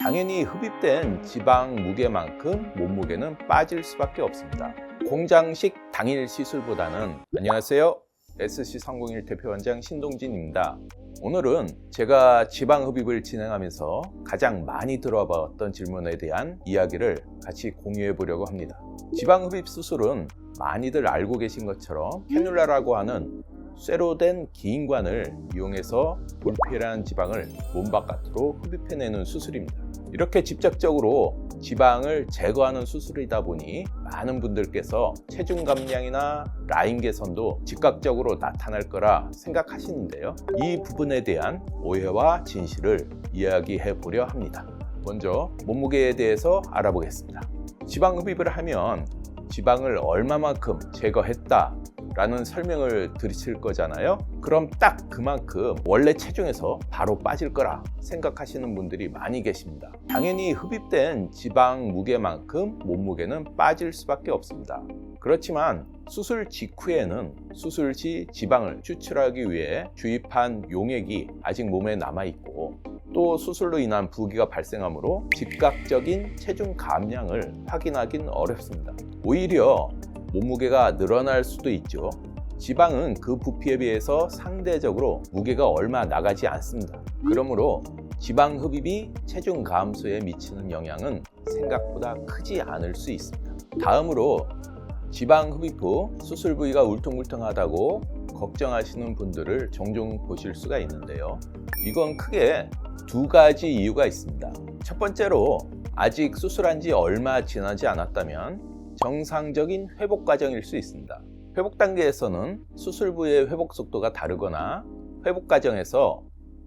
당연히 흡입된 지방 무게만큼 몸무게는 빠질 수밖에 없습니다. 공장식 당일 시술보다는. 안녕하세요, SC301 대표원장 신동진입니다. 오늘은 제가 지방 흡입을 진행하면서 가장 많이 들어봤던 질문에 대한 이야기를 같이 공유해 보려고 합니다. 지방 흡입 수술은 많이들 알고 계신 것처럼 캐뉼라라고 하는 쇠로 된 기인관을 이용해서 불필요한 지방을 몸 바깥으로 흡입해내는 수술입니다. 이렇게 직접적으로 지방을 제거하는 수술이다 보니 많은 분들께서 체중 감량이나 라인 개선도 즉각적으로 나타날 거라 생각하시는데요. 이 부분에 대한 오해와 진실을 이야기해 보려 합니다. 먼저 몸무게에 대해서 알아보겠습니다. 지방 흡입을 하면 지방을 얼마만큼 제거했다 라는 설명을 드리실 거잖아요. 그럼 딱 그만큼 원래 체중에서 바로 빠질 거라 생각하시는 분들이 많이 계십니다. 당연히 흡입된 지방 무게만큼 몸무게는 빠질 수밖에 없습니다. 그렇지만 수술 직후에는 수술 시 지방을 추출하기 위해 주입한 용액이 아직 몸에 남아있고, 또 수술로 인한 부기가 발생하므로 즉각적인 체중 감량을 확인하긴 어렵습니다. 오히려 몸무게가 늘어날 수도 있죠. 지방은 그 부피에 비해서 상대적으로 무게가 얼마 나가지 않습니다. 그러므로 지방 흡입이 체중 감소에 미치는 영향은 생각보다 크지 않을 수 있습니다. 다음으로 지방 흡입 후 수술 부위가 울퉁불퉁하다고 걱정하시는 분들을 종종 보실 수가 있는데요. 이건 크게 두 가지 이유가 있습니다. 첫 번째로 아직 수술한 지 얼마 지나지 않았다면 정상적인 회복 과정일 수 있습니다. 회복 단계에서는 수술 부위의 회복 속도가 다르거나 회복 과정에서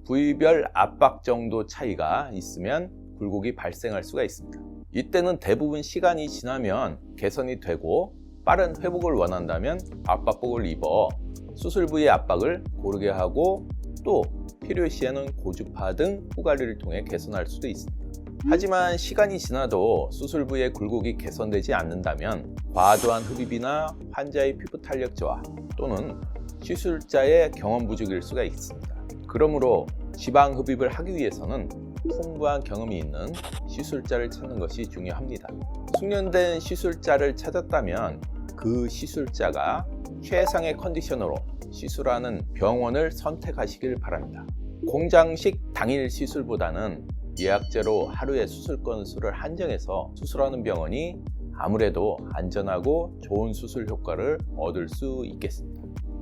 부위별 압박 정도 차이가 있으면 굴곡이 발생할 수가 있습니다. 이때는 대부분 시간이 지나면 개선이 되고, 빠른 회복을 원한다면 압박복을 입어 수술 부위의 압박을 고르게 하고, 또 필요시에는 고주파 등 후관리를 통해 개선할 수도 있습니다. 하지만 시간이 지나도 수술 부위의 굴곡이 개선되지 않는다면 과도한 흡입이나 환자의 피부 탄력 저하 또는 시술자의 경험 부족일 수가 있습니다. 그러므로 지방 흡입을 하기 위해서는 풍부한 경험이 있는 시술자를 찾는 것이 중요합니다. 숙련된 시술자를 찾았다면 그 시술자가 최상의 컨디션으로 시술하는 병원을 선택하시길 바랍니다. 공장식 당일 시술보다는 예약제로 하루에 수술 건수를 한정해서 수술하는 병원이 아무래도 안전하고 좋은 수술 효과를 얻을 수 있겠습니다.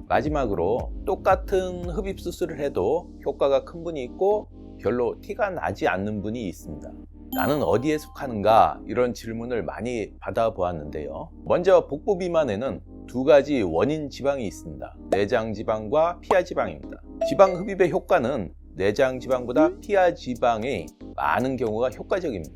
마지막으로 똑같은 흡입 수술을 해도 효과가 큰 분이 있고 별로 티가 나지 않는 분이 있습니다. 나는 어디에 속하는가? 이런 질문을 많이 받아보았는데요. 먼저 복부 비만에는 두 가지 원인 지방이 있습니다. 내장 지방과 피하 지방입니다. 지방 흡입의 효과는 내장 지방보다 피하 지방이 많은 경우가 효과적입니다.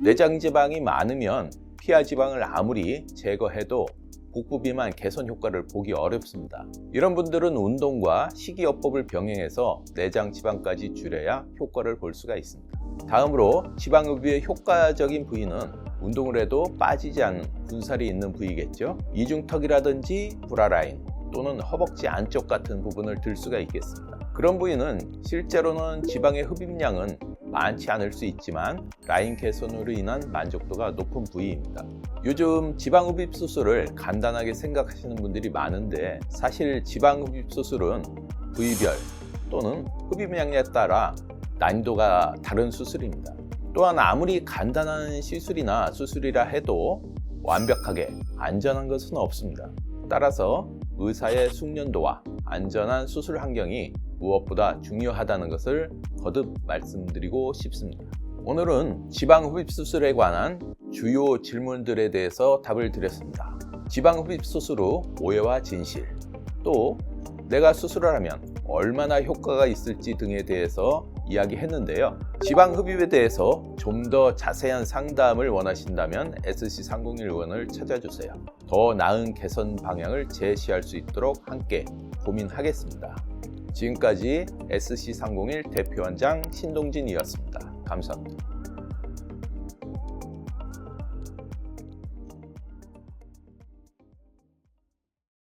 내장 지방이 많으면 피하 지방을 아무리 제거해도 복부 비만 개선 효과를 보기 어렵습니다. 이런 분들은 운동과 식이요법을 병행해서 내장 지방까지 줄여야 효과를 볼 수가 있습니다. 다음으로 지방 흡입의 효과적인 부위는 운동을 해도 빠지지 않는 군살이 있는 부위겠죠. 이중턱이라든지 브라라인 또는 허벅지 안쪽 같은 부분을 들 수가 있겠습니다. 그런 부위는 실제로는 지방의 흡입량은 많지 않을 수 있지만 라인 개선으로 인한 만족도가 높은 부위입니다. 요즘 지방 흡입 수술을 간단하게 생각하시는 분들이 많은데, 사실 지방 흡입 수술은 부위별 또는 흡입량에 따라 난이도가 다른 수술입니다. 또한 아무리 간단한 시술이나 수술이라 해도 완벽하게 안전한 것은 없습니다. 따라서 의사의 숙련도와 안전한 수술 환경이 무엇보다 중요하다는 것을 거듭 말씀드리고 싶습니다. 오늘은 지방 흡입 수술에 관한 주요 질문들에 대해서 답을 드렸습니다. 지방 흡입 수술 후 오해와 진실, 또 내가 수술을 하면 얼마나 효과가 있을지 등에 대해서 이야기했는데요. 지방 흡입에 대해서 좀 더 자세한 상담을 원하신다면 SC301원을 찾아주세요. 더 나은 개선 방향을 제시할 수 있도록 함께 고민하겠습니다. 지금까지 SC301 대표원장 신동진이었습니다. 감사합니다.